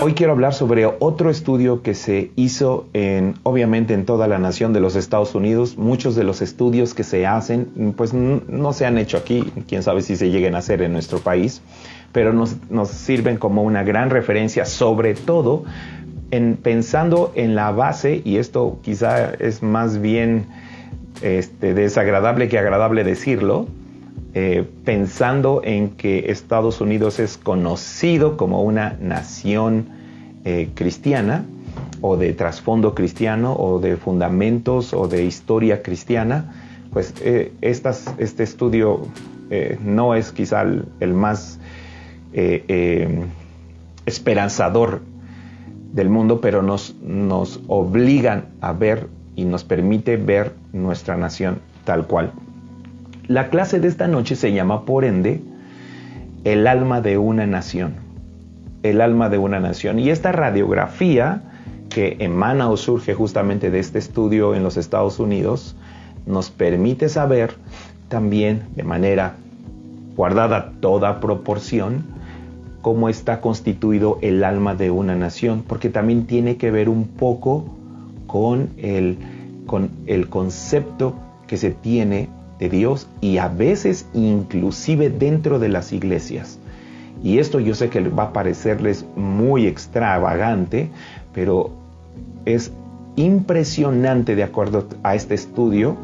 Hoy quiero hablar sobre otro estudio que se hizo obviamente en toda la nación de los Estados Unidos. Muchos de los estudios que se hacen, pues no se han hecho aquí, quién sabe si se lleguen a hacer en nuestro país, pero nos sirven como una gran referencia, sobre todo pensando en la base, y esto quizá es más bien desagradable que agradable decirlo, pensando en que Estados Unidos es conocido como una nación cristiana, o de trasfondo cristiano, o de fundamentos, o de historia cristiana, pues este estudio no es quizá el más esperanzador del mundo, pero nos obligan a ver y nos permite ver nuestra nación tal cual. La clase de esta noche se llama, por ende, el alma de una nación. El alma de una nación. Y esta radiografía que emana o surge justamente de este estudio en los Estados Unidos nos permite saber también, de manera guardada toda proporción, cómo está constituido el alma de una nación, porque también tiene que ver un poco con el concepto que se tiene de Dios, y a veces inclusive dentro de las iglesias. Y esto yo sé que va a parecerles muy extravagante, pero es impresionante, de acuerdo a este estudio,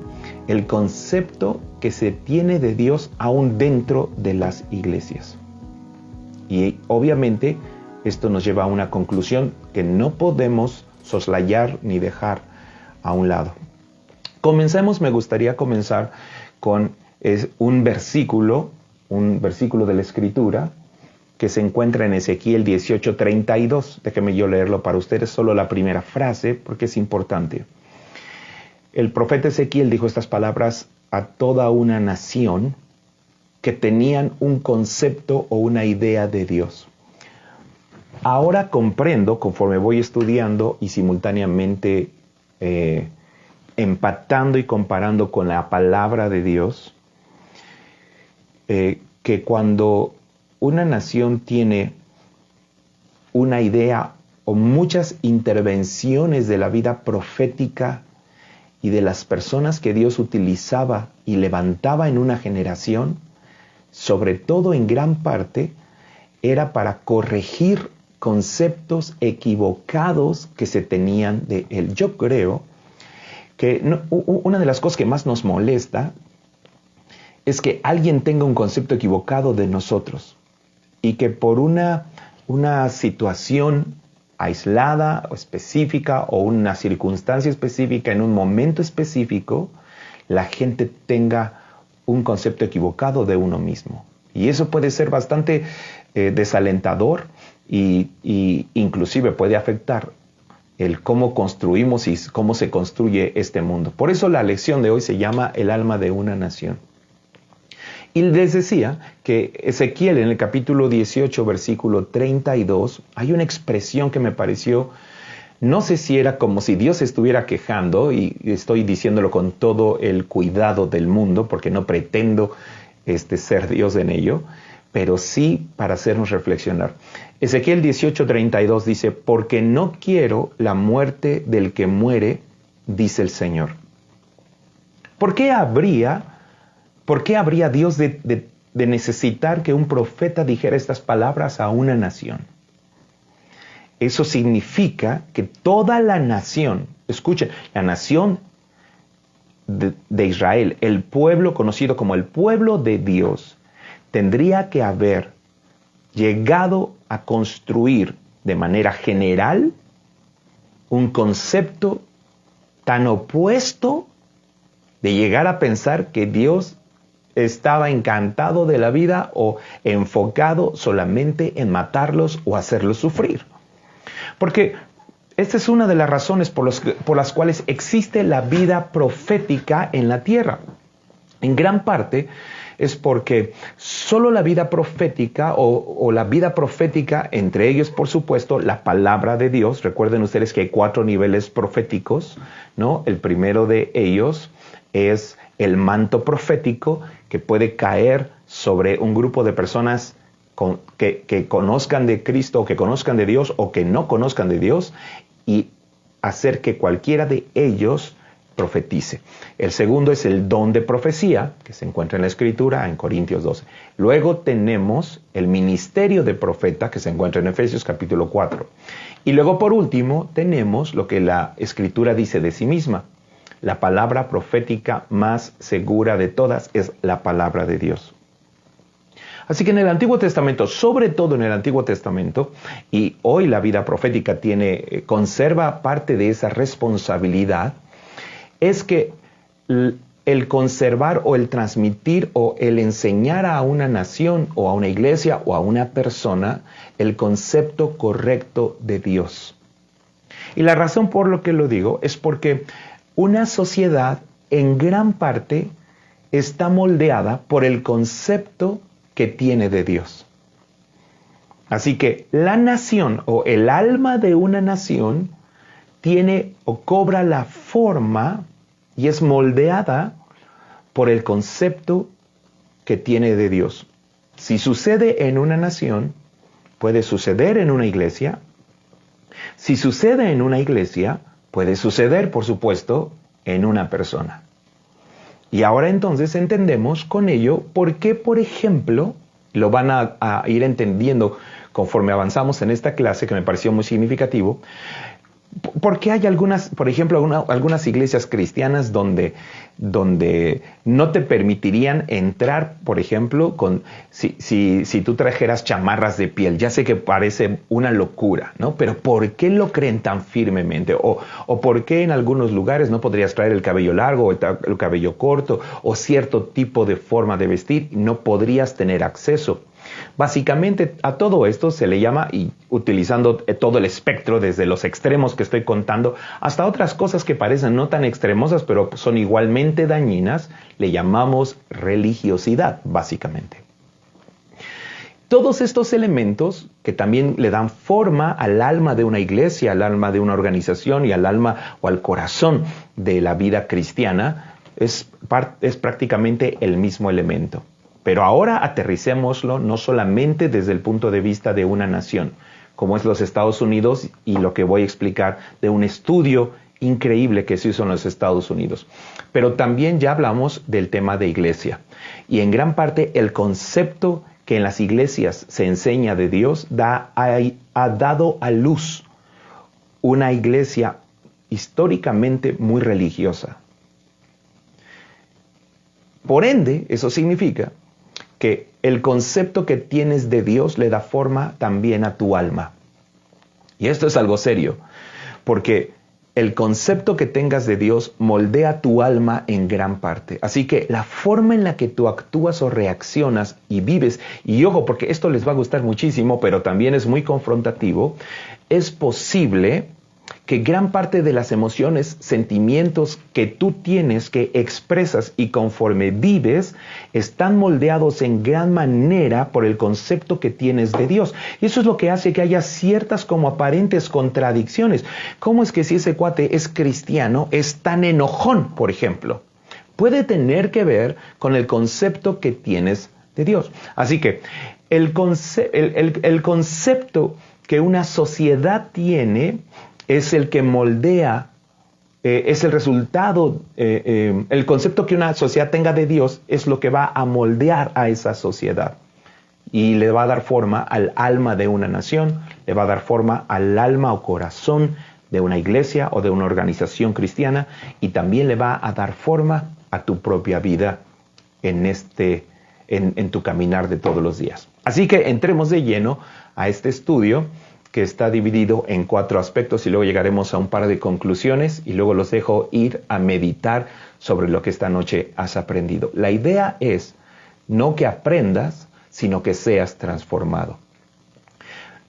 el concepto que se tiene de Dios aún dentro de las iglesias. Y obviamente esto nos lleva a una conclusión que no podemos soslayar ni dejar a un lado. Me gustaría comenzar con un versículo de la Escritura que se encuentra en Ezequiel 18:32. Déjenme yo leerlo para ustedes, solo la primera frase, porque es importante. El profeta Ezequiel dijo estas palabras a toda una nación que tenían un concepto o una idea de Dios. Ahora comprendo, conforme voy estudiando y simultáneamente empatando y comparando con la palabra de Dios, que cuando una nación tiene una idea o muchas intervenciones de la vida profética y de las personas que Dios utilizaba y levantaba en una generación, sobre todo en gran parte, era para corregir conceptos equivocados que se tenían de Él. Yo creo que una de las cosas que más nos molesta es que alguien tenga un concepto equivocado de nosotros, y que por una situación aislada o específica, o una circunstancia específica en un momento específico, la gente tenga un concepto equivocado de uno mismo. Y eso puede ser bastante desalentador, y inclusive puede afectar el cómo construimos y cómo se construye este mundo. Por eso la lección de hoy se llama el alma de una nación. Y les decía que Ezequiel, en el capítulo 18, versículo 32, hay una expresión que me pareció, no sé si era como si Dios estuviera quejando, y estoy diciéndolo con todo el cuidado del mundo, porque no pretendo ser Dios en ello, pero sí para hacernos reflexionar. Ezequiel 18:32 dice: porque no quiero la muerte del que muere, dice el Señor. ¿Por qué habría Dios de necesitar que un profeta dijera estas palabras a una nación? Eso significa que toda la nación, escuchen, la nación de Israel, el pueblo conocido como el pueblo de Dios, tendría que haber llegado a construir de manera general un concepto tan opuesto, de llegar a pensar que Dios estaba encantado de la vida o enfocado solamente en matarlos o hacerlos sufrir. Porque esta es una de las razones por las cuales existe la vida profética en la tierra. En gran parte es porque solo la vida profética o la vida profética, entre ellos por supuesto la palabra de Dios. Recuerden ustedes que hay 4 niveles proféticos, ¿no? El primero de ellos es el manto profético, que puede caer sobre un grupo de personas que conozcan de Cristo, o que conozcan de Dios, o que no conozcan de Dios, y hacer que cualquiera de ellos profetice. El segundo es el don de profecía, que se encuentra en la Escritura, en Corintios 12. Luego tenemos el ministerio de profeta, que se encuentra en Efesios capítulo 4. Y luego, por último, tenemos lo que la Escritura dice de sí misma. La palabra profética más segura de todas es la palabra de Dios. Así que en el Antiguo Testamento, sobre todo en el Antiguo Testamento, y hoy la vida profética conserva parte de esa responsabilidad, es que el conservar o el transmitir o el enseñar a una nación o a una iglesia o a una persona el concepto correcto de Dios. Y la razón por lo que lo digo es porque una sociedad en gran parte está moldeada por el concepto que tiene de Dios. Así que la nación o el alma de una nación tiene o cobra la forma y es moldeada por el concepto que tiene de Dios. Si sucede en una nación, puede suceder en una iglesia. Si sucede en una iglesia, puede suceder, por supuesto, en una persona. Y ahora entonces entendemos con ello por qué, por ejemplo, lo van a ir entendiendo conforme avanzamos en esta clase, que me pareció muy significativo, porque hay algunas, por ejemplo, algunas iglesias cristianas donde no te permitirían entrar, por ejemplo, si tú trajeras chamarras de piel. Ya sé que parece una locura, ¿no? Pero ¿por qué lo creen tan firmemente? O ¿por qué en algunos lugares no podrías traer el cabello largo o el cabello corto o cierto tipo de forma de vestir? No podrías tener acceso. Básicamente a todo esto se le llama, y utilizando todo el espectro desde los extremos que estoy contando hasta otras cosas que parecen no tan extremosas pero son igualmente dañinas, le llamamos religiosidad, básicamente. Todos estos elementos que también le dan forma al alma de una iglesia, al alma de una organización y al alma o al corazón de la vida cristiana es prácticamente el mismo elemento. Pero ahora aterricémoslo no solamente desde el punto de vista de una nación, como es los Estados Unidos, y lo que voy a explicar de un estudio increíble que se hizo en los Estados Unidos. Pero también ya hablamos del tema de iglesia. Y en gran parte el concepto que en las iglesias se enseña de Dios ha dado a luz una iglesia históricamente muy religiosa. Por ende, eso significa que el concepto que tienes de Dios le da forma también a tu alma. Y esto es algo serio, porque el concepto que tengas de Dios moldea tu alma en gran parte. Así que la forma en la que tú actúas o reaccionas y vives, y ojo, porque esto les va a gustar muchísimo, pero también es muy confrontativo, es posible que gran parte de las emociones, sentimientos que tú tienes, que expresas y conforme vives, están moldeados en gran manera por el concepto que tienes de Dios. Y eso es lo que hace que haya ciertas como aparentes contradicciones. ¿Cómo es que si ese cuate es cristiano, es tan enojón, por ejemplo? Puede tener que ver con el concepto que tienes de Dios. Así que el concepto que una sociedad tiene es el que moldea, es el resultado, el concepto que una sociedad tenga de Dios es lo que va a moldear a esa sociedad. Y le va a dar forma al alma de una nación, le va a dar forma al alma o corazón de una iglesia o de una organización cristiana, y también le va a dar forma a tu propia vida en tu caminar de todos los días. Así que entremos de lleno a este estudio, que está dividido en 4 aspectos, y luego llegaremos a un par de conclusiones y luego los dejo ir a meditar sobre lo que esta noche has aprendido. La idea es no que aprendas, sino que seas transformado.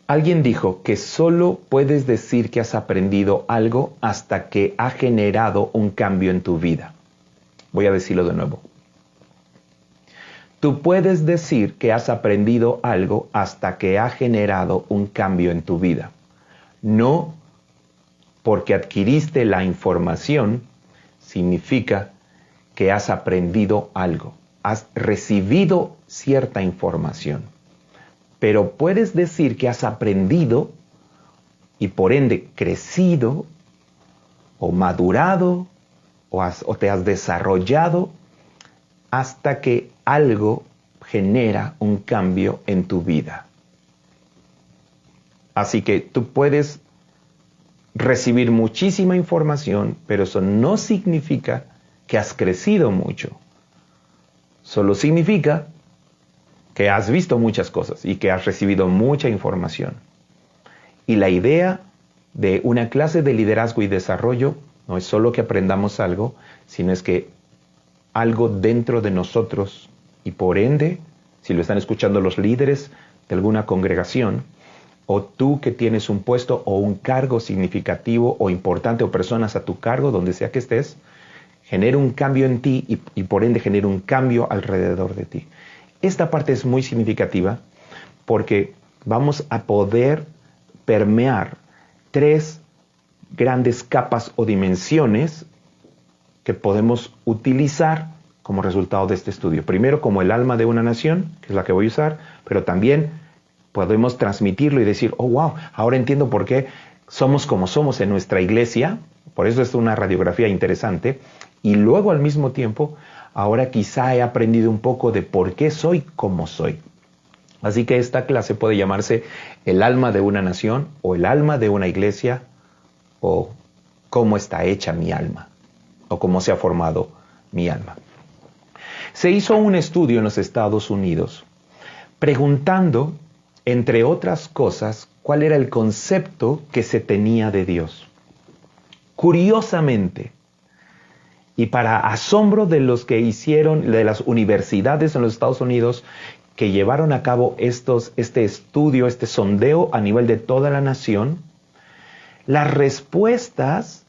Alguien dijo que solo puedes decir que has aprendido algo hasta que ha generado un cambio en tu vida. Voy a decirlo de nuevo. Tú puedes decir que has aprendido algo hasta que ha generado un cambio en tu vida. No porque adquiriste la información significa que has aprendido algo. Has recibido cierta información. pero puedes decir que has aprendido y por ende crecido o madurado o te has desarrollado hasta que algo genera un cambio en tu vida. Así que tú puedes recibir muchísima información, pero eso no significa que has crecido mucho. Solo significa que has visto muchas cosas y que has recibido mucha información. Y la idea de una clase de liderazgo y desarrollo no es solo que aprendamos algo, sino es que algo dentro de nosotros y por ende, si lo están escuchando los líderes de alguna congregación, o tú que tienes un puesto o un cargo significativo o importante o personas a tu cargo, donde sea que estés, genera un cambio en ti y por ende genera un cambio alrededor de ti. Esta parte es muy significativa porque vamos a poder permear 3 grandes capas o dimensiones que podemos utilizar como resultado de este estudio. Primero, como el alma de una nación, que es la que voy a usar, pero también podemos transmitirlo y decir, oh, wow, ahora entiendo por qué somos como somos en nuestra iglesia, por eso es una radiografía interesante, y luego al mismo tiempo, ahora quizá he aprendido un poco de por qué soy como soy. Así que esta clase puede llamarse el alma de una nación, o el alma de una iglesia, o cómo está hecha mi alma, o cómo se ha formado mi alma. Se hizo un estudio en los Estados Unidos preguntando, entre otras cosas, cuál era el concepto que se tenía de Dios. Curiosamente, y para asombro de los que hicieron, de las universidades en los Estados Unidos, que llevaron a cabo este estudio, este sondeo a nivel de toda la nación, las respuestas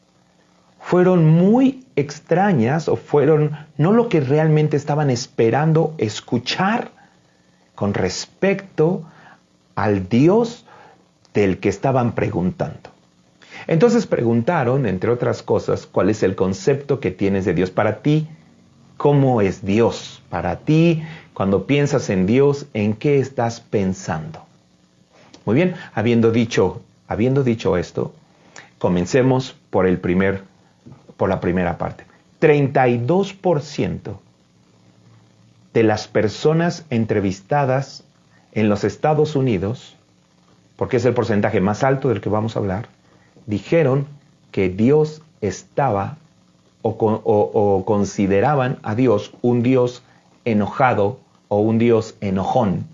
fueron muy extrañas o fueron no lo que realmente estaban esperando escuchar con respecto al Dios del que estaban preguntando. Entonces preguntaron, entre otras cosas, cuál es el concepto que tienes de Dios. Para ti, ¿cómo es Dios? Para ti, cuando piensas en Dios, ¿en qué estás pensando? Muy bien, habiendo dicho esto, comencemos por la primera parte. 32% de las personas entrevistadas en los Estados Unidos, porque es el porcentaje más alto del que vamos a hablar, dijeron que Dios estaba o consideraban a Dios un Dios enojado o un Dios enojón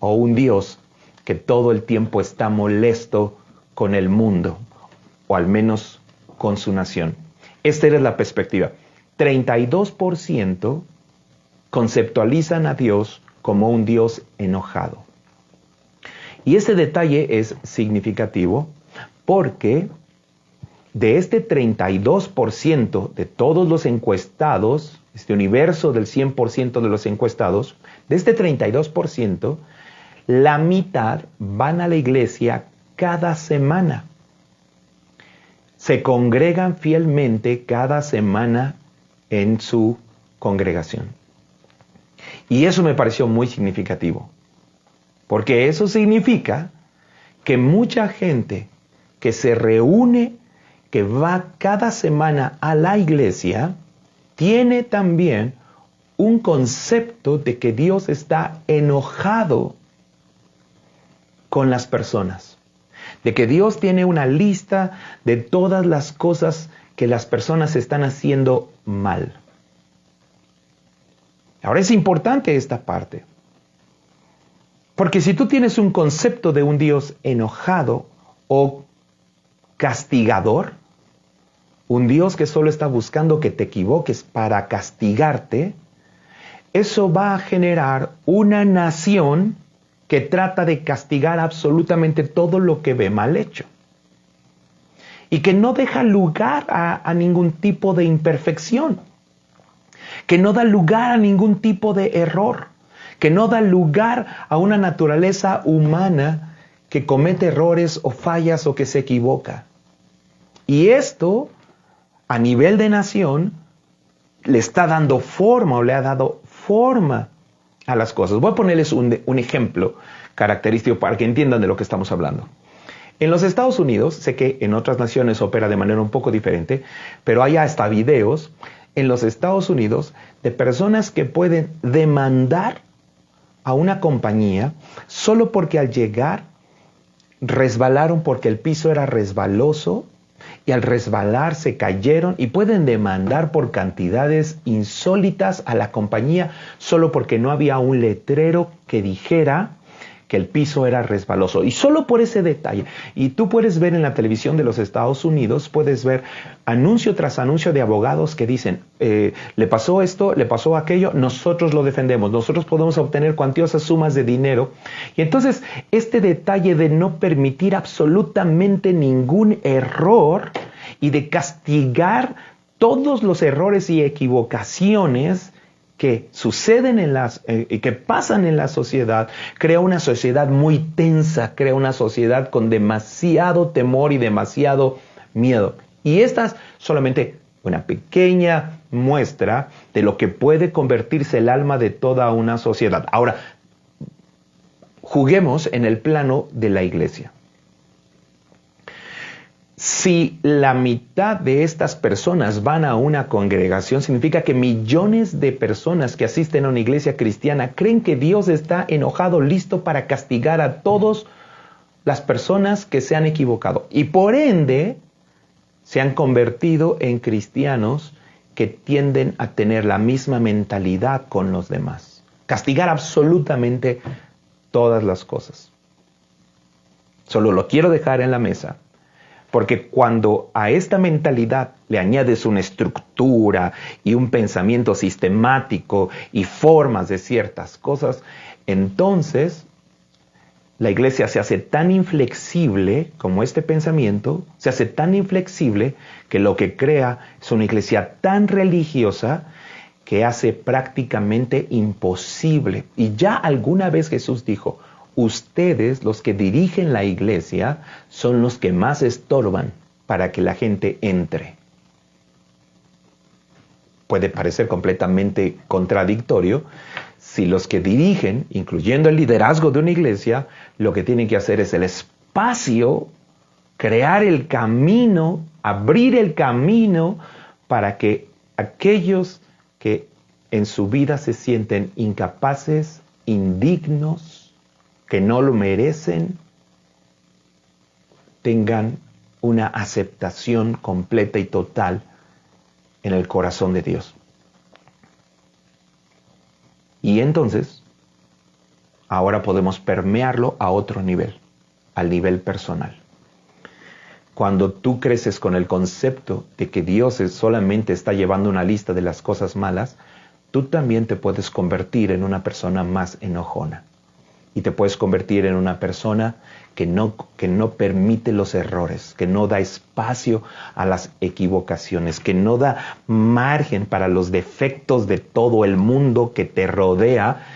o un Dios que todo el tiempo está molesto con el mundo o al menos con su nación. Esta era la perspectiva. 32% conceptualizan a Dios como un Dios enojado. Y ese detalle es significativo porque de este 32% de todos los encuestados, este universo del 100% de los encuestados, de este 32%, la mitad van a la iglesia cada semana. Se congregan fielmente cada semana en su congregación. Y eso me pareció muy significativo, porque eso significa que mucha gente que se reúne, que va cada semana a la iglesia, tiene también un concepto de que Dios está enojado con las personas, de que Dios tiene una lista de todas las cosas que las personas están haciendo mal. Ahora es importante esta parte, porque si tú tienes un concepto de un Dios enojado o castigador, un Dios que solo está buscando que te equivoques para castigarte, eso va a generar una nación que trata de castigar absolutamente todo lo que ve mal hecho y que no deja lugar a ningún tipo de imperfección, que no da lugar a ningún tipo de error, que no da lugar a una naturaleza humana que comete errores o fallas o que se equivoca. Y esto, a nivel de nación, le está dando forma o le ha dado forma a las cosas. Voy a ponerles un ejemplo característico para que entiendan de lo que estamos hablando. En los Estados Unidos, sé que en otras naciones opera de manera un poco diferente, pero hay hasta videos en los Estados Unidos de personas que pueden demandar a una compañía solo porque al llegar resbalaron porque el piso era resbaloso y al resbalar se cayeron y pueden demandar por cantidades insólitas a la compañía solo porque no había un letrero que dijera que el piso era resbaloso. Y solo por ese detalle. Y tú puedes ver en la televisión de los Estados Unidos, puedes ver anuncio tras anuncio de abogados que dicen, le pasó esto, le pasó aquello, nosotros lo defendemos, nosotros podemos obtener cuantiosas sumas de dinero. Y entonces, este detalle de no permitir absolutamente ningún error y de castigar todos los errores y equivocaciones que suceden y que pasan en la sociedad, crea una sociedad muy tensa, crea una sociedad con demasiado temor y demasiado miedo. Y esta es solamente una pequeña muestra de lo que puede convertirse el alma de toda una sociedad. Ahora, juguemos en el plano de la iglesia. Si la mitad de estas personas van a una congregación, significa que millones de personas que asisten a una iglesia cristiana creen que Dios está enojado, listo para castigar a todas las personas que se han equivocado. Y por ende, se han convertido en cristianos que tienden a tener la misma mentalidad con los demás. Castigar absolutamente todas las cosas. Solo lo quiero dejar en la mesa. Porque cuando a esta mentalidad le añades una estructura y un pensamiento sistemático y formas de ciertas cosas, entonces la iglesia se hace tan inflexible como este pensamiento, se hace tan inflexible que lo que crea es una iglesia tan religiosa que hace prácticamente imposible. Y ya alguna vez Jesús dijo, ustedes, los que dirigen la iglesia, son los que más estorban para que la gente entre. Puede parecer completamente contradictorio si los que dirigen, incluyendo el liderazgo de una iglesia, lo que tienen que hacer es el espacio, crear el camino, abrir el camino para que aquellos que en su vida se sienten incapaces, indignos, que no lo merecen, tengan una aceptación completa y total en el corazón de Dios. Y entonces, ahora podemos permearlo a otro nivel, al nivel personal. Cuando tú creces con el concepto de que Dios solamente está llevando una lista de las cosas malas, tú también te puedes convertir en una persona más enojona. Y te puedes convertir en una persona que no permite los errores, que no da espacio a las equivocaciones, que no da margen para los defectos de todo el mundo que te rodea.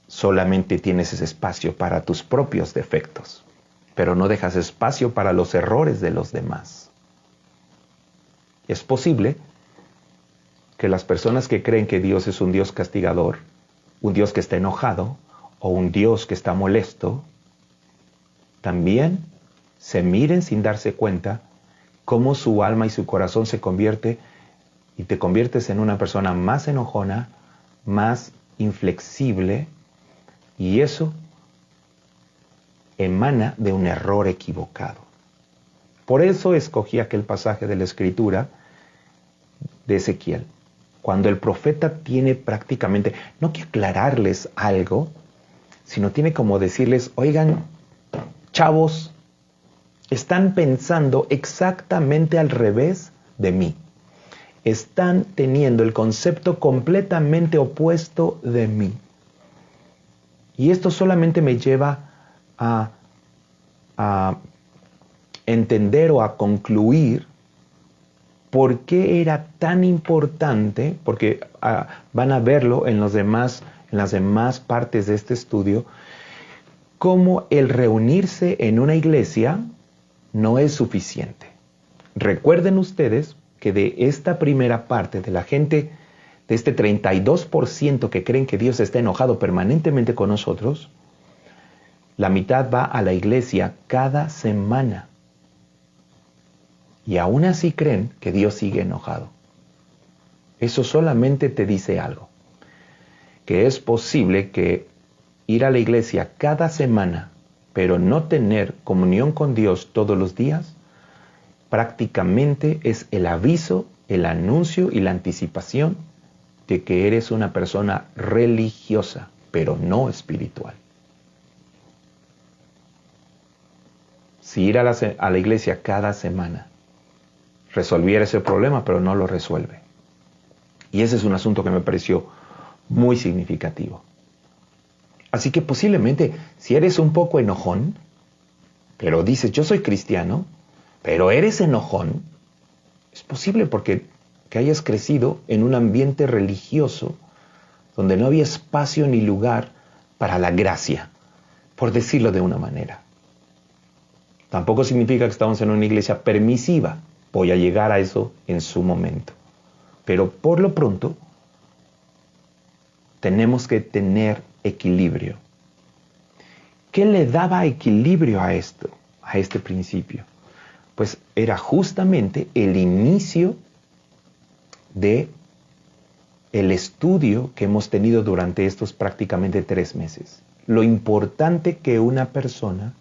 Solamente tienes ese espacio para tus propios defectos, pero no dejas espacio para los errores de los demás. Es posible que las personas que creen que Dios es un Dios castigador, un Dios que está enojado, o un Dios que está molesto, también se miren sin darse cuenta cómo su alma y su corazón se convierte y te conviertes en una persona más enojona, más inflexible, y eso emana de un error equivocado. Por eso escogí aquel pasaje de la Escritura de Ezequiel, cuando el profeta tiene prácticamente, no que aclararles algo, sino tiene como decirles, oigan, chavos, están pensando exactamente al revés de mí. Están teniendo el concepto completamente opuesto de mí. Y esto solamente me lleva a entender o a concluir por qué era tan importante, porque van a verlo en las demás partes de este estudio, cómo el reunirse en una iglesia no es suficiente. Recuerden ustedes que de esta primera parte de la gente de este 32% que creen que Dios está enojado permanentemente con nosotros, la mitad va a la iglesia cada semana. Y aún así creen que Dios sigue enojado. Eso solamente te dice algo. Que es posible que ir a la iglesia cada semana, pero no tener comunión con Dios todos los días, prácticamente es el aviso, el anuncio y la anticipación de que eres una persona religiosa, pero no espiritual. Si ir a la iglesia cada semana resolviera ese problema, pero no lo resuelve. Y ese es un asunto que me pareció muy significativo. Así que posiblemente, si eres un poco enojón, pero dices, yo soy cristiano, pero eres enojón, es posible porque que hayas crecido en un ambiente religioso donde no había espacio ni lugar para la gracia, por decirlo de una manera. Tampoco significa que estamos en una iglesia permisiva. Voy a llegar a eso en su momento. Pero por lo pronto, tenemos que tener equilibrio. ¿Qué le daba equilibrio a esto, a este principio? Pues era justamente el inicio de el estudio que hemos tenido durante estos prácticamente 3 meses. Lo importante que una persona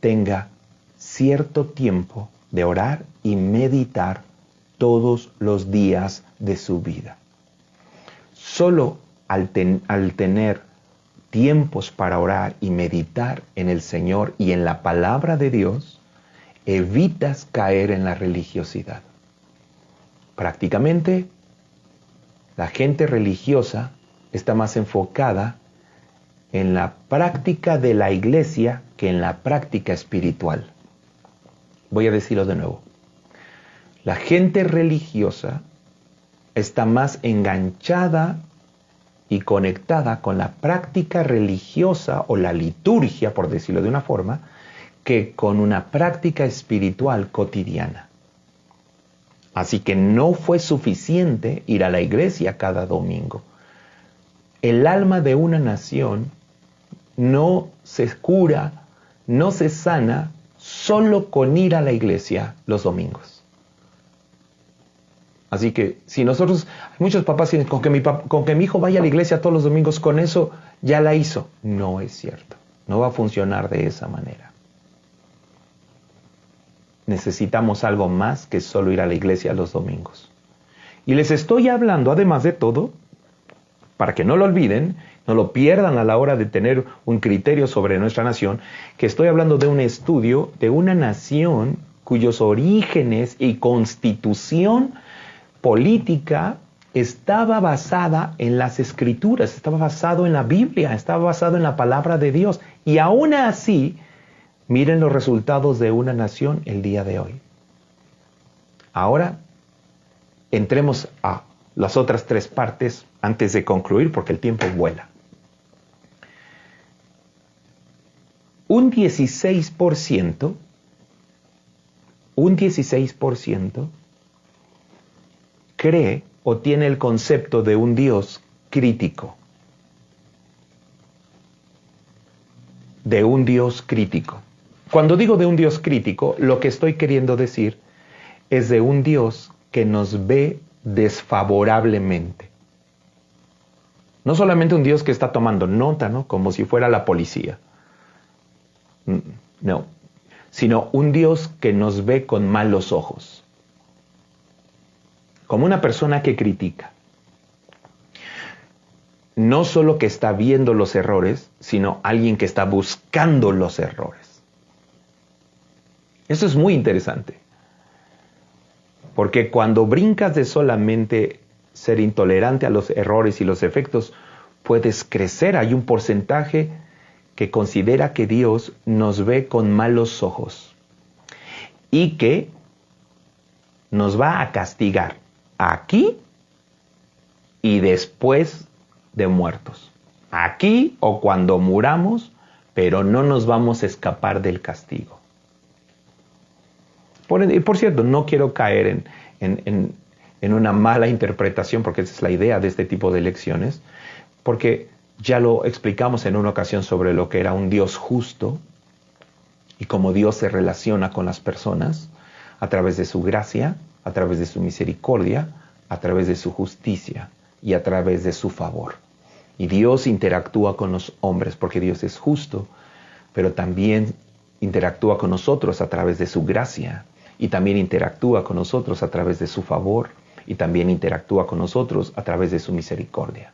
tenga cierto tiempo de orar y meditar todos los días de su vida. Solo al tener tiempos para orar y meditar en el Señor y en la palabra de Dios, evitas caer en la religiosidad. Prácticamente, la gente religiosa está más enfocada en la práctica de la iglesia que en la práctica espiritual. Voy a decirlo de nuevo. La gente religiosa está más enganchada y conectada con la práctica religiosa o la liturgia, por decirlo de una forma, que con una práctica espiritual cotidiana. Así que no fue suficiente ir a la iglesia cada domingo. El alma de una nación no se cura, no se sana solo con ir a la iglesia los domingos. Así que si nosotros, muchos papás dicen, con que mi hijo vaya a la iglesia todos los domingos, con eso ya la hizo. No es cierto, no va a funcionar de esa manera. Necesitamos algo más que solo ir a la iglesia los domingos. Y les estoy hablando, además de todo, para que no lo olviden, no lo pierdan a la hora de tener un criterio sobre nuestra nación, que estoy hablando de un estudio de una nación cuyos orígenes y constitución política estaba basada en las Escrituras, estaba basado en la Biblia, estaba basado en la palabra de Dios. Y aún así, miren los resultados de una nación el día de hoy. Ahora, entremos a las otras 3 partes antes de concluir, porque el tiempo vuela. Un 16% cree o tiene el concepto de un Dios crítico. De un Dios crítico. Cuando digo de un Dios crítico, lo que estoy queriendo decir es de un Dios que nos ve desfavorablemente. No solamente un Dios que está tomando nota, ¿no? Como si fuera la policía. No, sino un Dios que nos ve con malos ojos. Como una persona que critica. No solo que está viendo los errores, sino alguien que está buscando los errores. Eso es muy interesante. Porque cuando brincas de solamente ser intolerante a los errores y los efectos, puedes crecer. Hay un porcentaje que considera que Dios nos ve con malos ojos y que nos va a castigar aquí y después de muertos. Aquí o cuando muramos, pero no nos vamos a escapar del castigo. Por cierto, no quiero caer en en una mala interpretación, porque esa es la idea de este tipo de lecciones, porque ya lo explicamos en una ocasión sobre lo que era un Dios justo y cómo Dios se relaciona con las personas a través de su gracia, a través de su misericordia, a través de su justicia y a través de su favor. Y Dios interactúa con los hombres porque Dios es justo, pero también interactúa con nosotros a través de su gracia y también interactúa con nosotros a través de su favor y también interactúa con nosotros a través de su misericordia.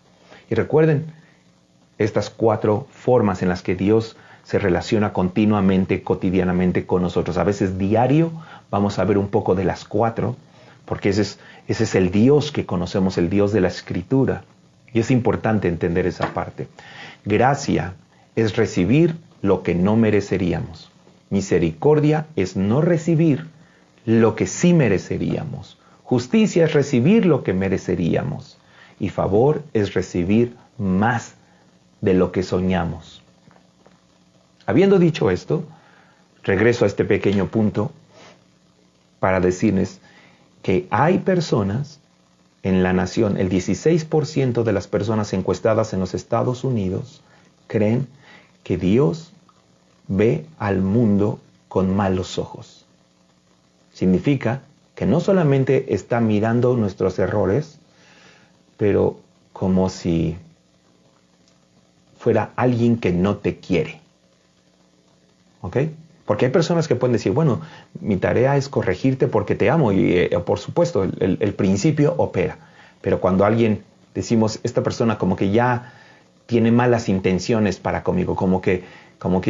Y recuerden estas 4 formas en las que Dios se relaciona continuamente, cotidianamente con nosotros. A veces diario vamos a ver un poco de las 4, porque ese es el Dios que conocemos, el Dios de la Escritura. Y es importante entender esa parte. Gracia es recibir lo que no mereceríamos. Misericordia es no recibir lo que sí mereceríamos. Justicia es recibir lo que mereceríamos. Y favor es recibir más de lo que soñamos. Habiendo dicho esto, regreso a este pequeño punto para decirles que hay personas en la nación, el 16% de las personas encuestadas en los Estados Unidos creen que Dios ve al mundo con malos ojos. Significa que no solamente está mirando nuestros errores, pero como si fuera alguien que no te quiere. ¿Ok? Porque hay personas que pueden decir, bueno, mi tarea es corregirte porque te amo. Y por supuesto, el principio opera. Pero cuando alguien decimos, esta persona como que ya tiene malas intenciones para conmigo, como que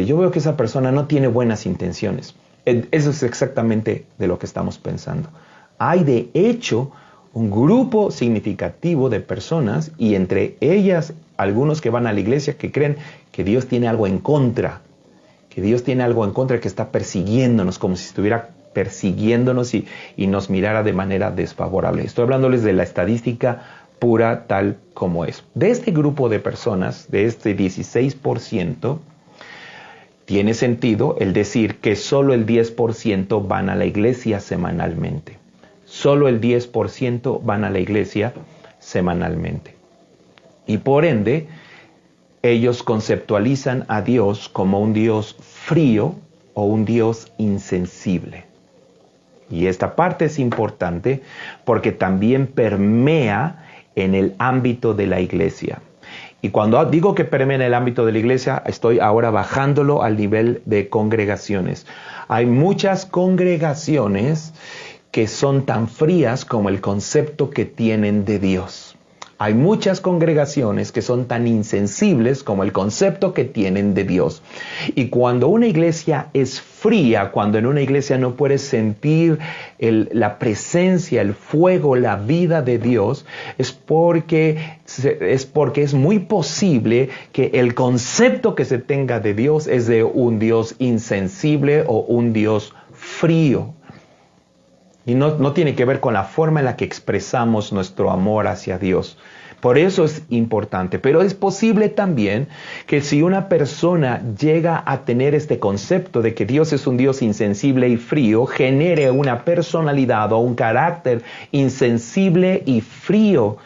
yo veo que esa persona no tiene buenas intenciones. Eso es exactamente de lo que estamos pensando. Hay de hecho un grupo significativo de personas, y entre ellas algunos que van a la iglesia, que creen que Dios tiene algo en contra. Que Dios tiene algo en contra, que está persiguiéndonos, como si estuviera persiguiéndonos y nos mirara de manera desfavorable. Estoy hablándoles de la estadística pura tal como es. De este grupo de personas, de este 16%, tiene sentido el decir que solo el 10% van a la iglesia semanalmente. Solo el 10% van a la iglesia semanalmente. Y por ende, ellos conceptualizan a Dios como un Dios frío o un Dios insensible. Y esta parte es importante porque también permea en el ámbito de la iglesia. Y cuando digo que permea en el ámbito de la iglesia, estoy ahora bajándolo al nivel de congregaciones. Hay muchas congregaciones que son tan frías como el concepto que tienen de Dios. Hay muchas congregaciones que son tan insensibles como el concepto que tienen de Dios. Y cuando una iglesia es fría, cuando en una iglesia no puedes sentir la presencia, el fuego, la vida de Dios, es porque es muy posible que el concepto que se tenga de Dios es de un Dios insensible o un Dios frío. Y no tiene que ver con la forma en la que expresamos nuestro amor hacia Dios. Por eso es importante. Pero es posible también que si una persona llega a tener este concepto de que Dios es un Dios insensible y frío, genere una personalidad o un carácter insensible y frío.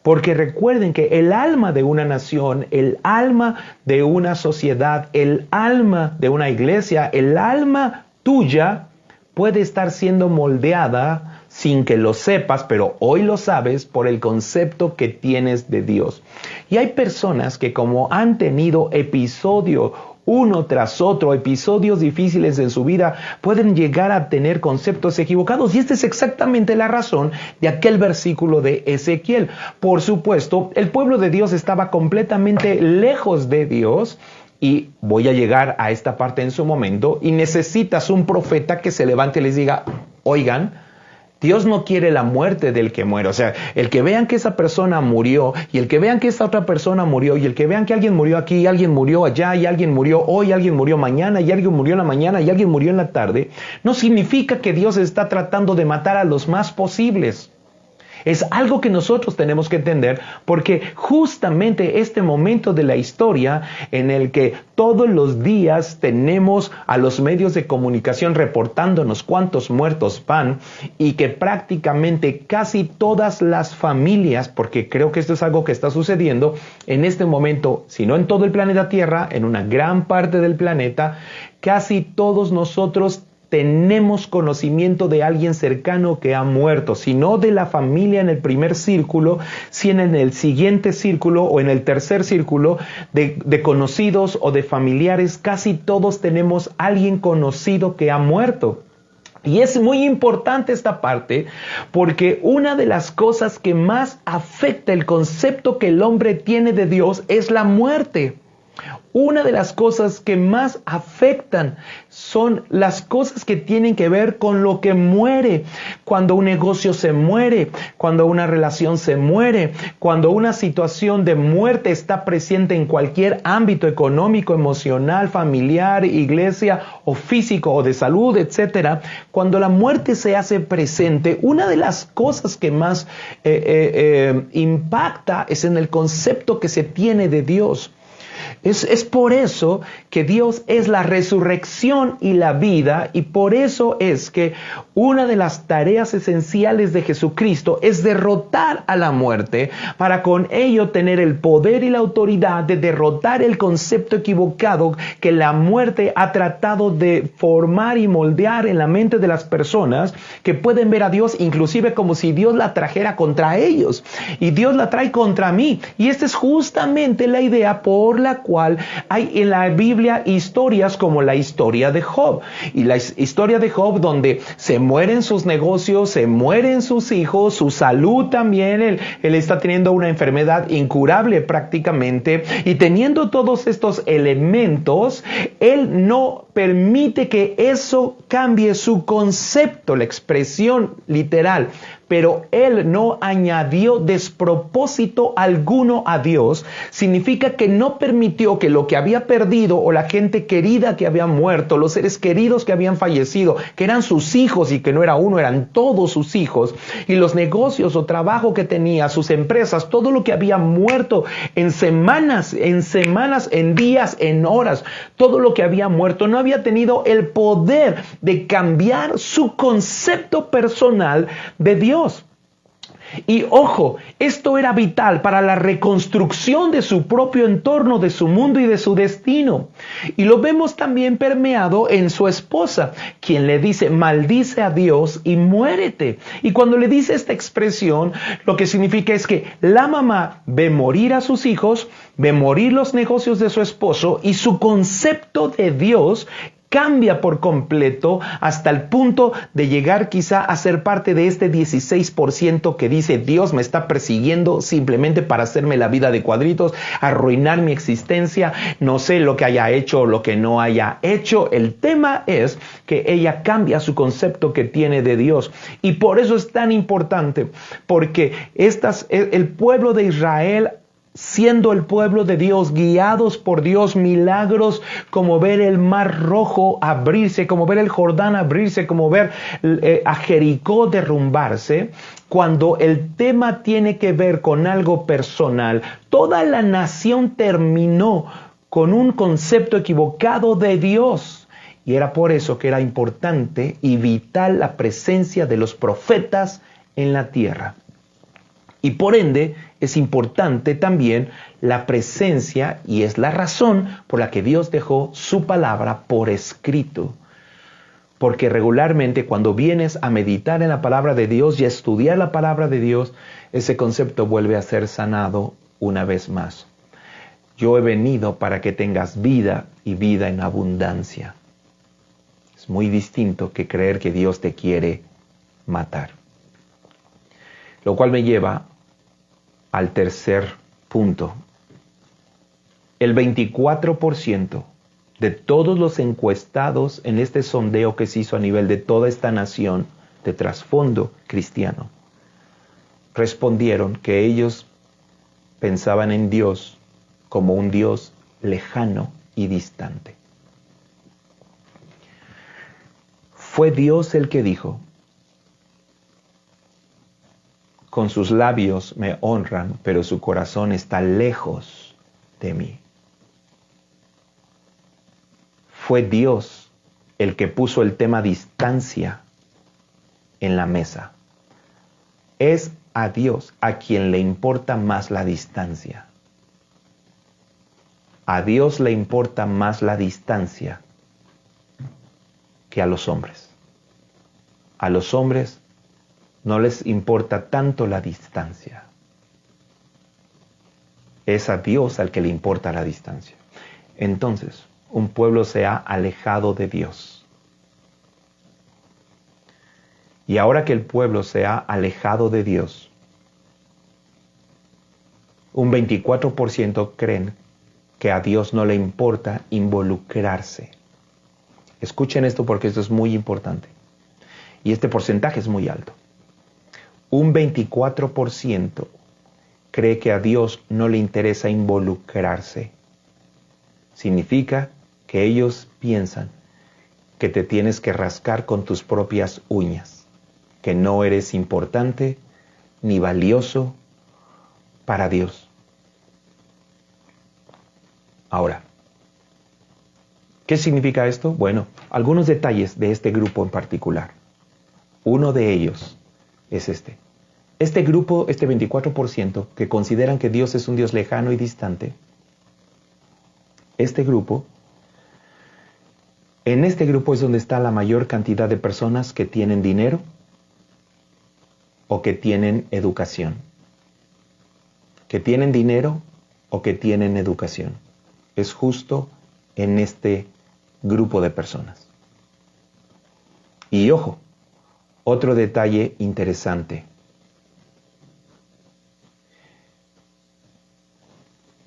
Porque recuerden que el alma de una nación, el alma de una sociedad, el alma de una iglesia, el alma tuya, puede estar siendo moldeada sin que lo sepas, pero hoy lo sabes por el concepto que tienes de Dios. Y hay personas que como han tenido episodio uno tras otro, episodios difíciles en su vida, pueden llegar a tener conceptos equivocados. Y esta es exactamente la razón de aquel versículo de Ezequiel. Por supuesto, el pueblo de Dios estaba completamente lejos de Dios. Y voy a llegar a esta parte en su momento, y necesitas un profeta que se levante y les diga, oigan, Dios no quiere la muerte del que muere. O sea, el que vean que esa persona murió, y el que vean que esta otra persona murió, y el que vean que alguien murió aquí, y alguien murió allá, y alguien murió hoy, y alguien murió mañana, y alguien murió en la mañana, y alguien murió en la tarde, no significa que Dios está tratando de matar a los más posibles. Es algo que nosotros tenemos que entender, porque justamente este momento de la historia en el que todos los días tenemos a los medios de comunicación reportándonos cuántos muertos van, y que prácticamente casi todas las familias, porque creo que esto es algo que está sucediendo en este momento, si no en todo el planeta Tierra, en una gran parte del planeta, casi todos nosotros tenemos conocimiento de alguien cercano que ha muerto, si no de la familia en el primer círculo, si en el siguiente círculo o en el tercer círculo de conocidos o de familiares, casi todos tenemos alguien conocido que ha muerto. Y es muy importante esta parte, porque una de las cosas que más afecta el concepto que el hombre tiene de Dios es la muerte. Una de las cosas que más afectan son las cosas que tienen que ver con lo que muere. Cuando un negocio se muere, cuando una relación se muere, cuando una situación de muerte está presente en cualquier ámbito económico, emocional, familiar, iglesia o físico o de salud, etc. Cuando la muerte se hace presente, una de las cosas que más impacta es en el concepto que se tiene de Dios. Es por eso que Dios es la resurrección y la vida, y por eso es que una de las tareas esenciales de Jesucristo es derrotar a la muerte, para con ello tener el poder y la autoridad de derrotar el concepto equivocado que la muerte ha tratado de formar y moldear en la mente de las personas, que pueden ver a Dios inclusive como si Dios la trajera contra ellos, y Dios la trae contra mí. Y esta es justamente la idea por la cual hay en la Biblia historias como la historia de Job. Y la historia de Job, donde se mueren sus negocios, se mueren sus hijos, su salud también. Él está teniendo una enfermedad incurable prácticamente. Y teniendo todos estos elementos, él no permite que eso cambie su concepto, la expresión literal. Pero él no añadió despropósito alguno a Dios. Significa que no permitió que lo que había perdido, o la gente querida que había muerto, los seres queridos que habían fallecido, que eran sus hijos y que no era uno, eran todos sus hijos, y los negocios o trabajo que tenía, sus empresas, todo lo que había muerto en semanas, en días, en horas, todo lo que había muerto, no había tenido el poder de cambiar su concepto personal de Dios. Y ojo, esto era vital para la reconstrucción de su propio entorno, de su mundo y de su destino. Y lo vemos también permeado en su esposa, quien le dice: maldice a Dios y muérete. Y cuando le dice esta expresión, lo que significa es que la mamá ve morir a sus hijos, ve morir los negocios de su esposo, y su concepto de Dios cambia por completo, hasta el punto de llegar quizá a ser parte de este 16% que dice: Dios me está persiguiendo simplemente para hacerme la vida de cuadritos, arruinar mi existencia, no sé lo que haya hecho o lo que no haya hecho. El tema es que ella cambia su concepto que tiene de Dios, y por eso es tan importante, porque el pueblo de Israel, siendo el pueblo de Dios, guiados por Dios, milagros como ver el Mar Rojo abrirse, como ver el Jordán abrirse, como ver a Jericó derrumbarse. Cuando el tema tiene que ver con algo personal, toda la nación terminó con un concepto equivocado de Dios. Y era por eso que era importante y vital la presencia de los profetas en la tierra. Y por ende, es importante también la presencia, y es la razón por la que Dios dejó su palabra por escrito. Porque regularmente cuando vienes a meditar en la palabra de Dios y a estudiar la palabra de Dios, ese concepto vuelve a ser sanado una vez más. Yo he venido para que tengas vida, y vida en abundancia. Es muy distinto que creer que Dios te quiere matar. Lo cual me lleva al tercer punto. El 24% de todos los encuestados en este sondeo que se hizo a nivel de toda esta nación de trasfondo cristiano respondieron que ellos pensaban en Dios como un Dios lejano y distante. Fue Dios el que dijo: con sus labios me honran, pero su corazón está lejos de mí. Fue Dios el que puso el tema distancia en la mesa. Es a Dios a quien le importa más la distancia. A Dios le importa más la distancia que a los hombres. A los hombres no les importa tanto la distancia. Es a Dios al que le importa la distancia. Entonces, un pueblo se ha alejado de Dios. Y ahora que el pueblo se ha alejado de Dios, un 24% creen que a Dios no le importa involucrarse. Escuchen esto porque esto es muy importante. Y este porcentaje es muy alto. Un 24% cree que a Dios no le interesa involucrarse. Significa que ellos piensan que te tienes que rascar con tus propias uñas, que no eres importante ni valioso para Dios. Ahora, ¿qué significa esto? Bueno, algunos detalles de este grupo en particular. Uno de ellos es este. Este grupo, este 24% que consideran que Dios es un Dios lejano y distante, en este grupo es donde está la mayor cantidad de personas que tienen dinero o que tienen educación. Que tienen dinero o que tienen educación. Es justo en este grupo de personas. Y ojo, otro detalle interesante.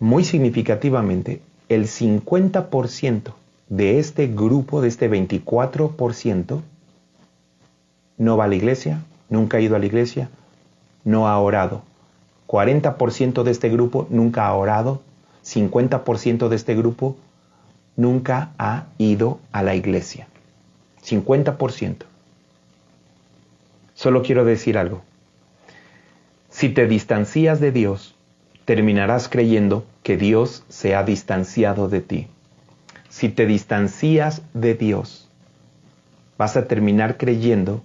Muy significativamente, el 50% de este grupo, de este 24%, no va a la iglesia, nunca ha ido a la iglesia, no ha orado. 40% de este grupo nunca ha orado, 50% de este grupo nunca ha ido a la iglesia. 50%. Solo quiero decir algo. Si te distancias de Dios, terminarás creyendo que Dios se ha distanciado de ti. Si te distancias de Dios, vas a terminar creyendo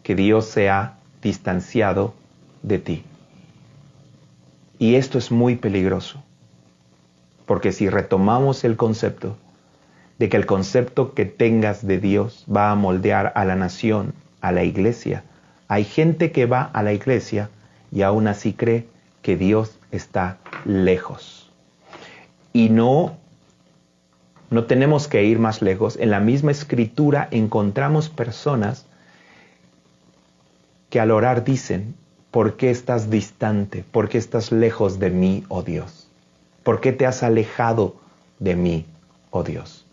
que Dios se ha distanciado de ti. Y esto es muy peligroso, porque si retomamos el concepto de que el concepto que tengas de Dios va a moldear a la nación, a la iglesia, hay gente que va a la iglesia y aún así cree que Dios está lejos. Y no tenemos que ir más lejos. En la misma escritura encontramos personas que al orar dicen: ¿por qué estás distante? ¿Por qué estás lejos de mí, oh Dios? ¿Por qué te has alejado de mí, oh Dios?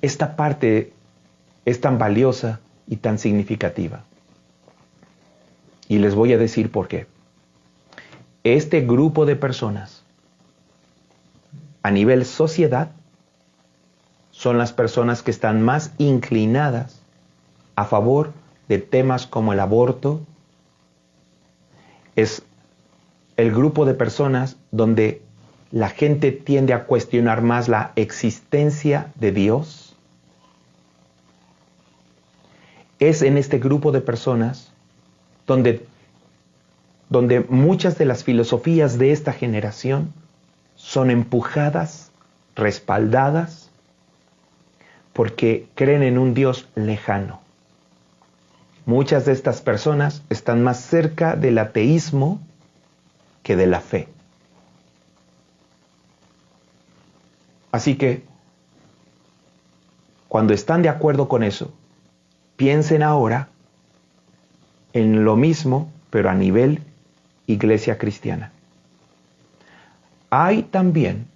Esta parte es tan valiosa y tan significativa. Y les voy a decir por qué. Este grupo de personas, a nivel sociedad, son las personas que están más inclinadas a favor de temas como el aborto. Es el grupo de personas donde la gente tiende a cuestionar más la existencia de Dios. Es en este grupo de personas donde muchas de las filosofías de esta generación son empujadas, respaldadas, porque creen en un Dios lejano. Muchas de estas personas están más cerca del ateísmo que de la fe. Así que, cuando están de acuerdo con eso, piensen ahora en lo mismo, pero a nivel iglesia cristiana. Hay también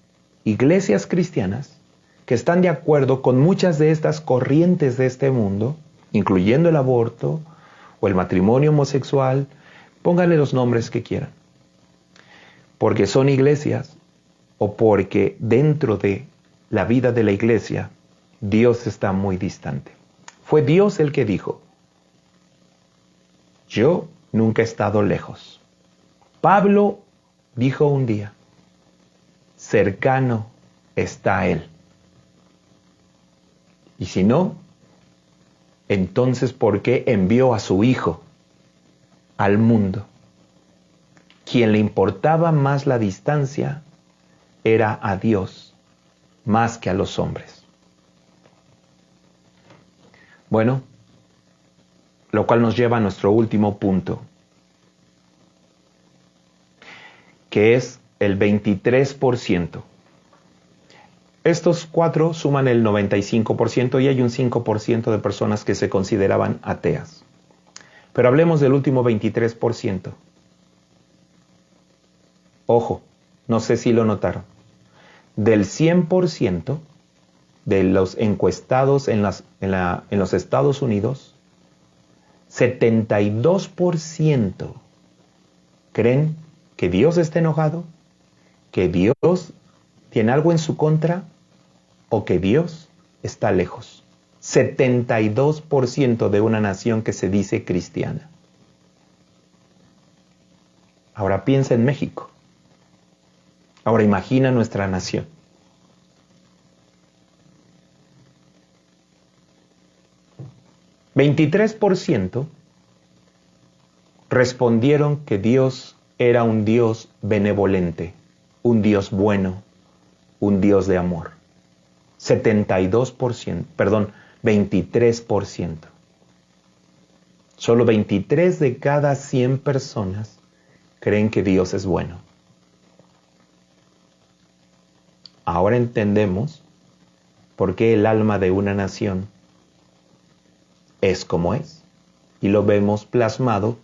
iglesias cristianas que están de acuerdo con muchas de estas corrientes de este mundo, incluyendo el aborto o el matrimonio homosexual, pónganle los nombres que quieran, porque son iglesias o porque dentro de la vida de la iglesia Dios está muy distante. Fue Dios el que dijo: yo nunca ha estado lejos. Pablo dijo un día, cercano está Él. Y si no, entonces ¿por qué envió a su Hijo al mundo? Quien le importaba más la distancia era a Dios, más que a los hombres. Bueno, lo cual nos lleva a nuestro último punto, que es el 23%. Estos cuatro suman el 95% y hay un 5% de personas que se consideraban ateas. Pero hablemos del último 23%. Ojo, no sé si lo notaron. Del 100% de los encuestados en los Estados Unidos, 72% creen que Dios está enojado, que Dios tiene algo en su contra o que Dios está lejos. 72% de una nación que se dice cristiana. Ahora piensa en México. Ahora imagina nuestra nación. $23 respondieron que Dios era un Dios benevolente, un Dios bueno, un Dios de amor. 23%. Solo 23 de cada 100 personas creen que Dios es bueno. Ahora entendemos por qué el alma de una nación es como es. Y lo vemos plasmado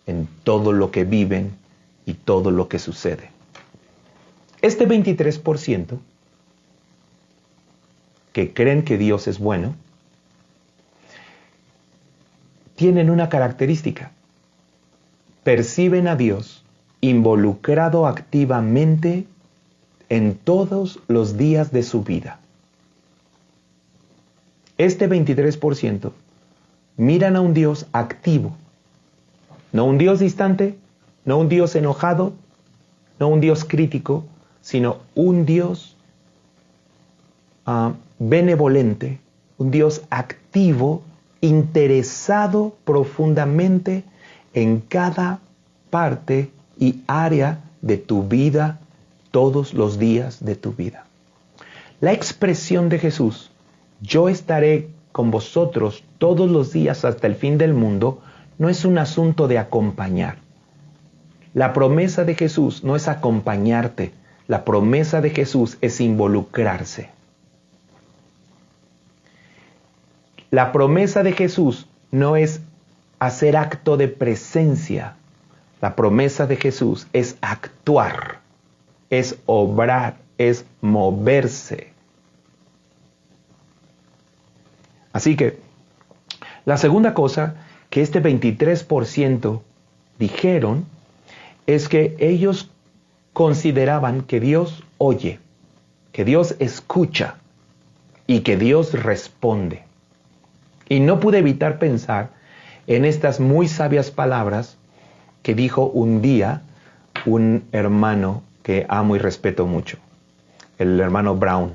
en todo lo que viven y todo lo que sucede. Este 23% que creen que Dios es bueno, tienen una característica. Perciben a Dios involucrado activamente en todos los días de su vida. Este 23% miran a un Dios activo, no un Dios distante, no un Dios enojado, no un Dios crítico, sino un Dios benevolente, un Dios activo, interesado profundamente en cada parte y área de tu vida, todos los días de tu vida. La expresión de Jesús, yo estaré con vosotros todos los días hasta el fin del mundo, no es un asunto de acompañar. La promesa de Jesús no es acompañarte, la promesa de Jesús es involucrarse. La promesa de Jesús no es hacer acto de presencia. La promesa de Jesús es actuar, es obrar, es moverse. Así que, la segunda cosa que este 23% dijeron es que ellos consideraban que Dios oye, que Dios escucha y que Dios responde. Y no pude evitar pensar en estas muy sabias palabras que dijo un día un hermano que amo y respeto mucho, el hermano Brown,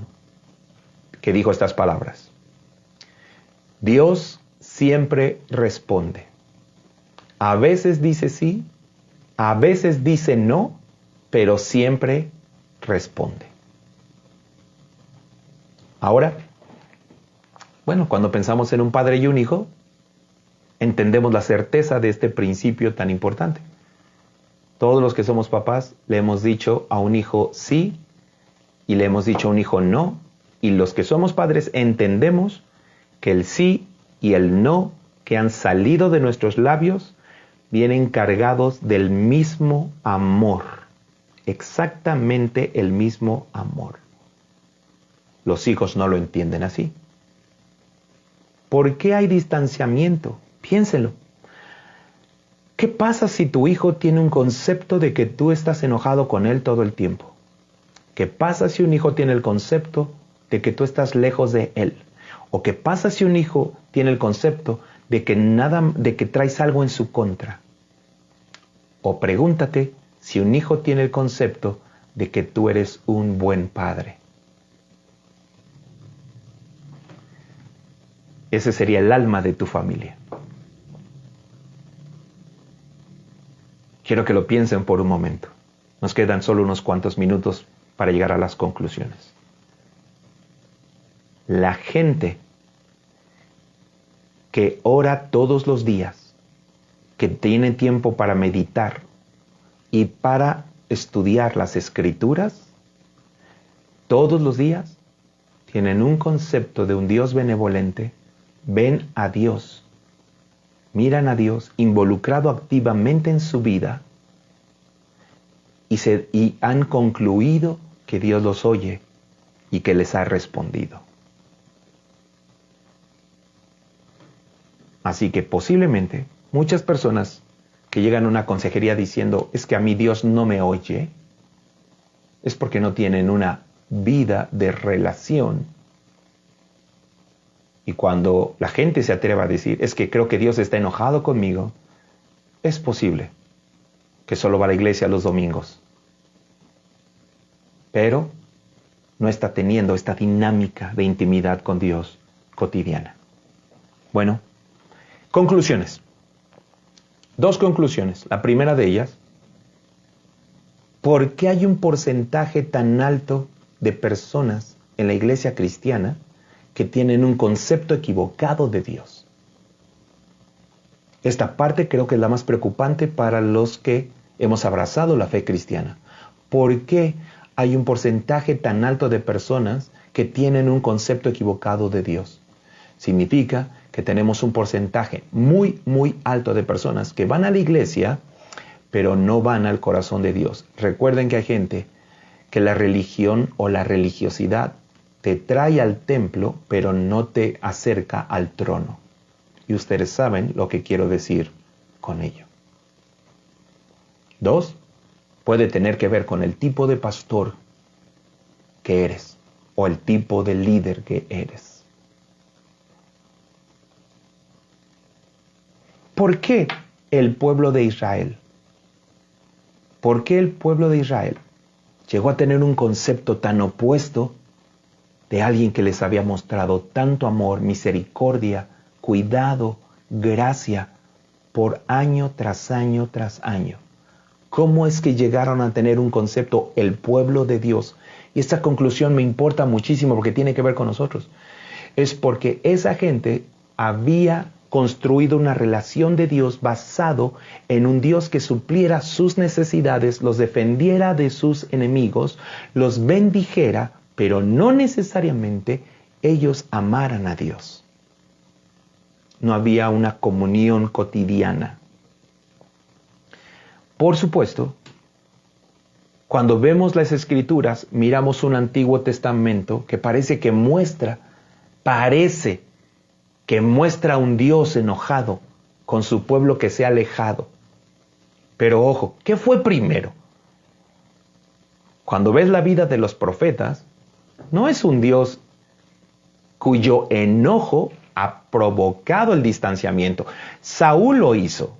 que dijo estas palabras. Dios siempre responde. A veces dice sí, a veces dice no, pero siempre responde. Ahora, bueno, cuando pensamos en un padre y un hijo, entendemos la certeza de este principio tan importante. Todos los que somos papás le hemos dicho a un hijo sí y le hemos dicho a un hijo no, y los que somos padres entendemos que el sí y el no que han salido de nuestros labios vienen cargados del mismo amor, exactamente el mismo amor. Los hijos no lo entienden así. ¿Por qué hay distanciamiento? Piénsenlo. ¿Qué pasa si tu hijo tiene un concepto de que tú estás enojado con él todo el tiempo? ¿Qué pasa si un hijo tiene el concepto de que tú estás lejos de él? ¿O qué pasa si un hijo tiene el concepto de que traes algo en su contra? O pregúntate si un hijo tiene el concepto de que tú eres un buen padre. Ese sería el alma de tu familia. Quiero que lo piensen por un momento. Nos quedan solo unos cuantos minutos para llegar a las conclusiones. La gente que ora todos los días, que tiene tiempo para meditar y para estudiar las Escrituras, todos los días tienen un concepto de un Dios benevolente, ven a Dios, miran a Dios involucrado activamente en su vida y han concluido que Dios los oye y que les ha respondido. Así que posiblemente muchas personas que llegan a una consejería diciendo es que a mí Dios no me oye, es porque no tienen una vida de relación. Y cuando la gente se atreva a decir es que creo que Dios está enojado conmigo, es posible que solo va a la iglesia los domingos, pero no está teniendo esta dinámica de intimidad con Dios cotidiana. Bueno, conclusiones. 2 conclusiones. La primera de ellas, ¿por qué hay un porcentaje tan alto de personas en la iglesia cristiana que tienen un concepto equivocado de Dios? Esta parte creo que es la más preocupante para los que hemos abrazado la fe cristiana. ¿Por qué hay un porcentaje tan alto de personas que tienen un concepto equivocado de Dios? Significa que tenemos un porcentaje muy, muy alto de personas que van a la iglesia, pero no van al corazón de Dios. Recuerden que hay gente que la religión o la religiosidad te trae al templo, pero no te acerca al trono. Y ustedes saben lo que quiero decir con ello. 2, puede tener que ver con el tipo de pastor que eres o el tipo de líder que eres. ¿Por qué el pueblo de Israel? ¿Por qué el pueblo de Israel llegó a tener un concepto tan opuesto de alguien que les había mostrado tanto amor, misericordia, cuidado, gracia por año tras año tras año? ¿Cómo es que llegaron a tener un concepto, el pueblo de Dios? Y esta conclusión me importa muchísimo porque tiene que ver con nosotros. Es porque esa gente había construido una relación de Dios basado en un Dios que supliera sus necesidades, los defendiera de sus enemigos, los bendijera, pero no necesariamente ellos amaran a Dios. No había una comunión cotidiana. Por supuesto, cuando vemos las Escrituras, miramos un Antiguo Testamento que parece que muestra un Dios enojado con su pueblo que se ha alejado. Pero ojo, ¿qué fue primero? Cuando ves la vida de los profetas, no es un Dios cuyo enojo ha provocado el distanciamiento. Saúl lo hizo.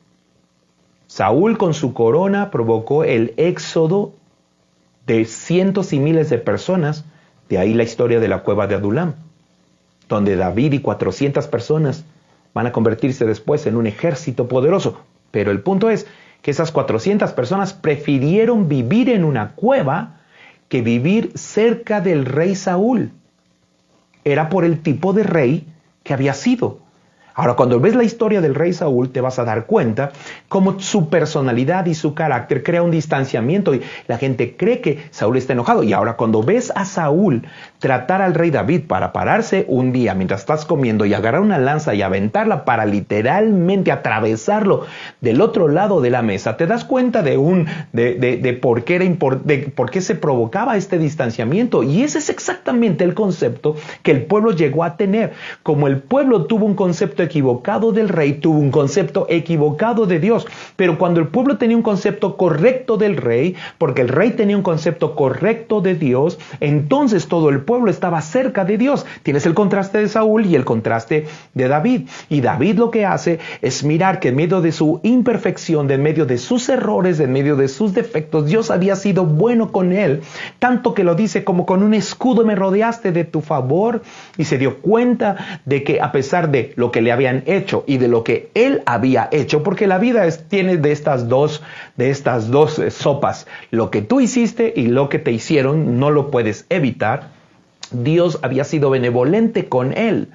Saúl con su corona provocó el éxodo de cientos y miles de personas. De ahí la historia de la cueva de Adulam, donde David y 400 personas van a convertirse después en un ejército poderoso. Pero el punto es que esas 400 personas prefirieron vivir en una cueva que vivir cerca del rey Saúl. Era por el tipo de rey que había sido. Ahora, cuando ves la historia del rey Saúl, te vas a dar cuenta cómo su personalidad y su carácter crea un distanciamiento y la gente cree que Saúl está enojado. Y ahora, cuando ves a Saúl tratar al rey David para pararse un día mientras estás comiendo y agarrar una lanza y aventarla para literalmente atravesarlo del otro lado de la mesa, te das cuenta de por qué se provocaba este distanciamiento. Y ese es exactamente el concepto que el pueblo llegó a tener. Como el pueblo tuvo un concepto concepto equivocado del rey, tuvo un concepto equivocado de Dios. Pero cuando el pueblo tenía un concepto correcto del rey, porque el rey tenía un concepto correcto de Dios, entonces todo el pueblo estaba cerca de Dios. Tienes el contraste de Saúl y el contraste de David. Y David lo que hace es mirar que en medio de su imperfección, en medio de sus errores, en medio de sus defectos, Dios había sido bueno con él, tanto que lo dice como con un escudo me rodeaste de tu favor, y se dio cuenta de que a pesar de lo que le habían hecho y de lo que él había hecho, porque la vida tiene de estas dos sopas, lo que tú hiciste y lo que te hicieron, no lo puedes evitar. Dios había sido benevolente con él.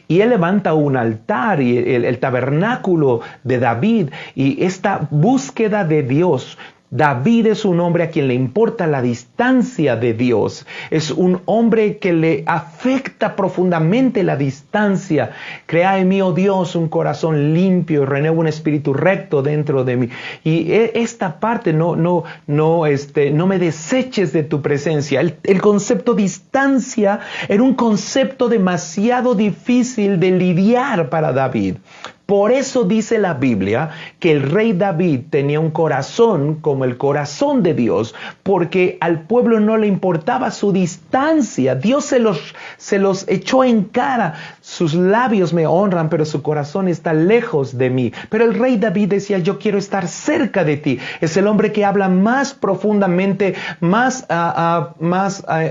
Y él levanta un altar y el tabernáculo de David, y esta búsqueda de Dios. David es un hombre a quien le importa la distancia de Dios. Es un hombre que le afecta profundamente la distancia. Crea en mí, oh Dios, un corazón limpio y renueva un espíritu recto dentro de mí. Y esta parte no me deseches de tu presencia. El concepto distancia era un concepto demasiado difícil de lidiar para David. Por eso dice la Biblia que el rey David tenía un corazón como el corazón de Dios, porque al pueblo no le importaba su distancia. Dios se los echó en cara. Sus labios me honran, pero su corazón está lejos de mí. Pero el rey David decía, yo quiero estar cerca de ti. Es el hombre que habla más profundamente, más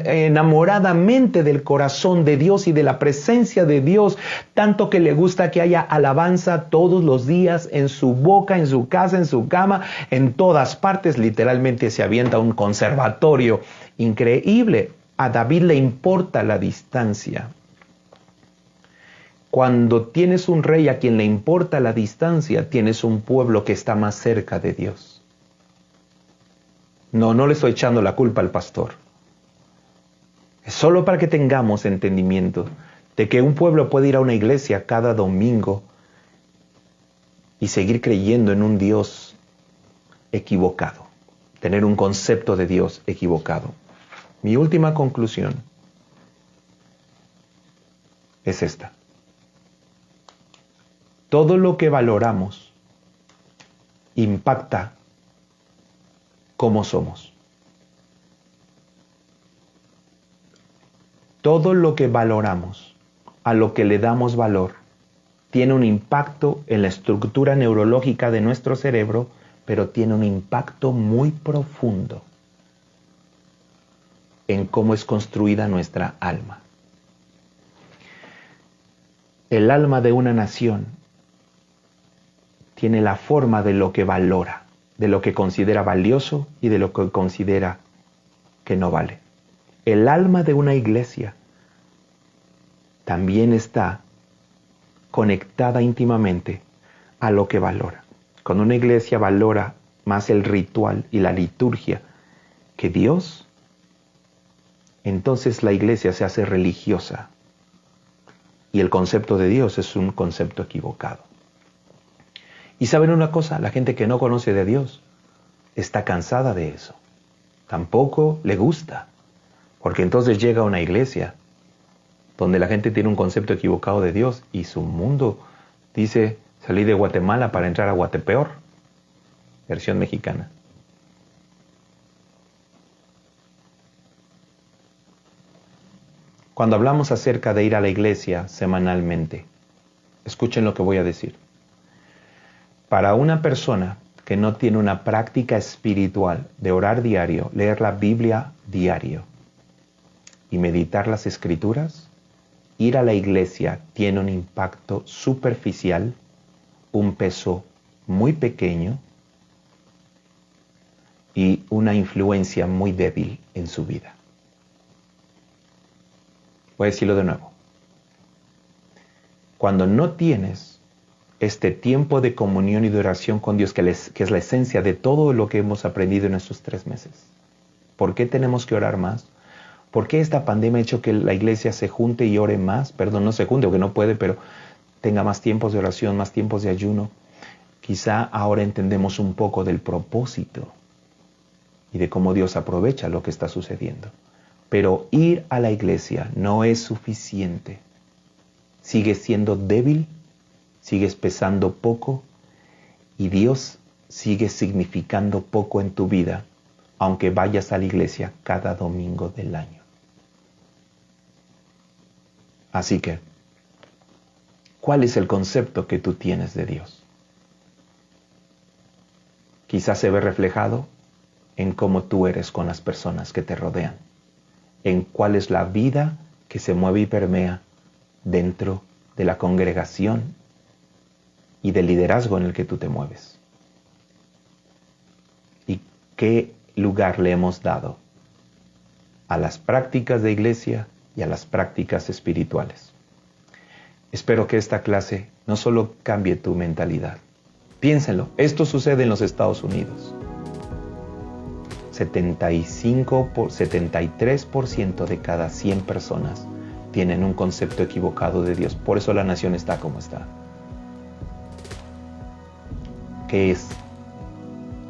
enamoradamente del corazón de Dios y de la presencia de Dios, tanto que le gusta que haya alabanza todos los días en su boca, en su casa, en su cama, en todas partes. Literalmente se avienta un conservatorio increíble. A David le importa la distancia. Cuando tienes un rey a quien le importa la distancia, tienes un pueblo que está más cerca de Dios. No le estoy echando la culpa al pastor. Es solo para que tengamos entendimiento de que un pueblo puede ir a una iglesia cada domingo y seguir creyendo en un Dios equivocado, tener un concepto de Dios equivocado. Mi última conclusión es esta. Todo lo que valoramos impacta cómo somos. Todo lo que valoramos, a lo que le damos valor, tiene un impacto en la estructura neurológica de nuestro cerebro, pero tiene un impacto muy profundo en cómo es construida nuestra alma. El alma de una nación tiene la forma de lo que valora, de lo que considera valioso y de lo que considera que no vale. El alma de una iglesia también está conectada íntimamente a lo que valora. Cuando una iglesia valora más el ritual y la liturgia que Dios, entonces la iglesia se hace religiosa y el concepto de Dios es un concepto equivocado. Y saben una cosa, la gente que no conoce de Dios está cansada de eso. Tampoco le gusta, porque entonces llega a una iglesia donde la gente tiene un concepto equivocado de Dios y su mundo dice, salí de Guatemala para entrar a Guatepeor, versión mexicana. Cuando hablamos acerca de ir a la iglesia semanalmente, escuchen lo que voy a decir. Para una persona que no tiene una práctica espiritual de orar diario, leer la Biblia diario y meditar las Escrituras, ir a la iglesia tiene un impacto superficial, un peso muy pequeño y una influencia muy débil en su vida. Voy a decirlo de nuevo. Cuando no tienes este tiempo de comunión y de oración con Dios, que es la esencia de todo lo que hemos aprendido en estos 3 meses, ¿por qué tenemos que orar más? ¿Por qué esta pandemia ha hecho que la iglesia se junte y ore más? Perdón, no se junte, porque no puede, pero tenga más tiempos de oración, más tiempos de ayuno. Quizá ahora entendemos un poco del propósito y de cómo Dios aprovecha lo que está sucediendo. Pero ir a la iglesia no es suficiente. Sigue siendo débil sigues pesando poco y Dios sigue significando poco en tu vida, aunque vayas a la iglesia cada domingo del año. Así que, ¿cuál es el concepto que tú tienes de Dios? Quizás se ve reflejado en cómo tú eres con las personas que te rodean, en cuál es la vida que se mueve y permea dentro de la congregación y del liderazgo en el que tú te mueves. ¿Y qué lugar le hemos dado a las prácticas de iglesia y a las prácticas espirituales? Espero que esta clase no solo cambie tu mentalidad. Piénsenlo, esto sucede en los Estados Unidos. 73% de cada 100 personas tienen un concepto equivocado de Dios. Por eso la nación está como está. ¿Qué es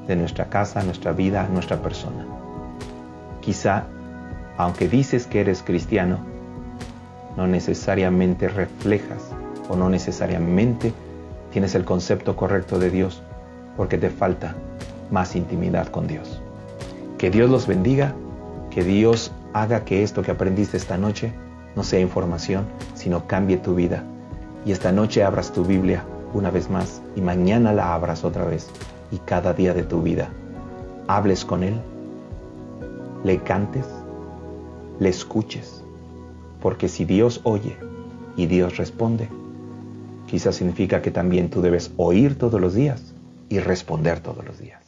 de nuestra casa, nuestra vida, nuestra persona? Quizá, aunque dices que eres cristiano, no necesariamente reflejas o no necesariamente tienes el concepto correcto de Dios, porque te falta más intimidad con Dios. Que Dios los bendiga, que Dios haga que esto que aprendiste esta noche no sea información, sino cambie tu vida. Y esta noche abras tu Biblia una vez más y mañana la abras otra vez. Y cada día de tu vida hables con Él, le cantes, le escuches. Porque si Dios oye y Dios responde, quizás significa que también tú debes oír todos los días y responder todos los días.